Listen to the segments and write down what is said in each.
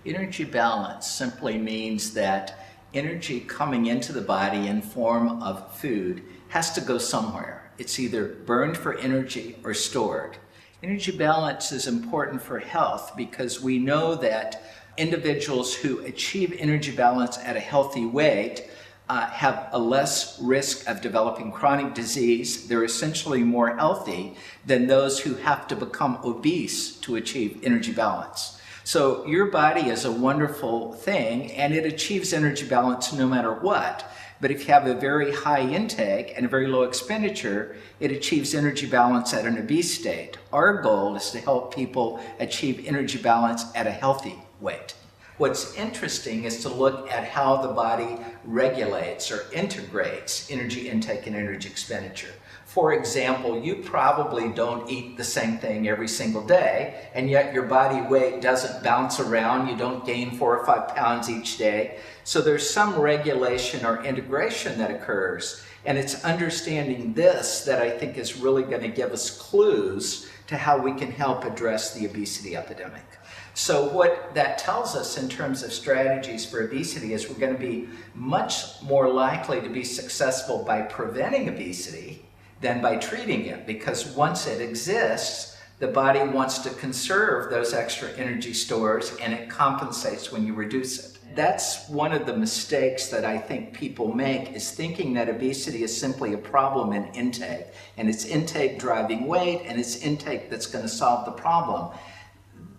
Energy balance simply means that energy coming into the body in form of food has to go somewhere. It's either burned for energy or stored. Energy balance is important for health because we know that individuals who achieve energy balance at a healthy weight have a less risk of developing chronic disease. They're essentially more healthy than those who have to become obese to achieve energy balance. So your body is a wonderful thing and it achieves energy balance no matter what. But if you have a very high intake and a very low expenditure, it achieves energy balance at an obese state. Our goal is to help people achieve energy balance at a healthy weight. What's interesting is to look at how the body regulates or integrates energy intake and energy expenditure. For example, you probably don't eat the same thing every single day, and yet your body weight doesn't bounce around. You don't gain 4 or 5 pounds each day. So there's some regulation or integration that occurs, and it's understanding this that I think is really going to give us clues to how we can help address the obesity epidemic. So what that tells us in terms of strategies for obesity is we're going to be much more likely to be successful by preventing obesity than by treating it, because once it exists, the body wants to conserve those extra energy stores and it compensates when you reduce it. That's one of the mistakes that I think people make, is thinking that obesity is simply a problem in intake, and it's intake driving weight, and it's intake that's going to solve the problem.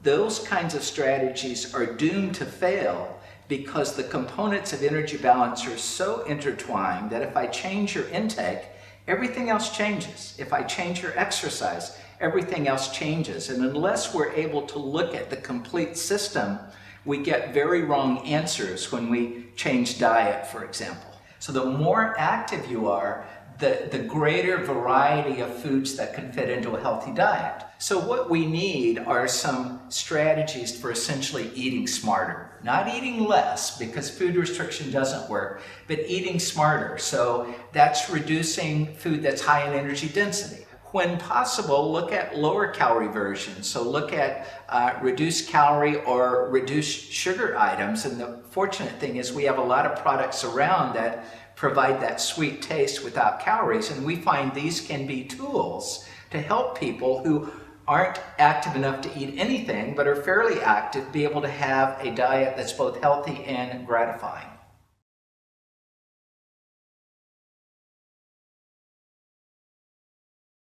Those kinds of strategies are doomed to fail because the components of energy balance are so intertwined that if I change your intake, everything else changes. If I change your exercise, everything else changes. And unless we're able to look at the complete system, we get very wrong answers when we change diet, for example. So the more active you are, the greater variety of foods that can fit into a healthy diet. So what we need are some strategies for essentially eating smarter. Not eating less, because food restriction doesn't work, but eating smarter. So that's reducing food that's high in energy density. When possible, look at lower calorie versions. So look at reduced calorie or reduced sugar items. And the fortunate thing is we have a lot of products around that provide that sweet taste without calories. And we find these can be tools to help people who aren't active enough to eat anything, but are fairly active, be able to have a diet that's both healthy and gratifying.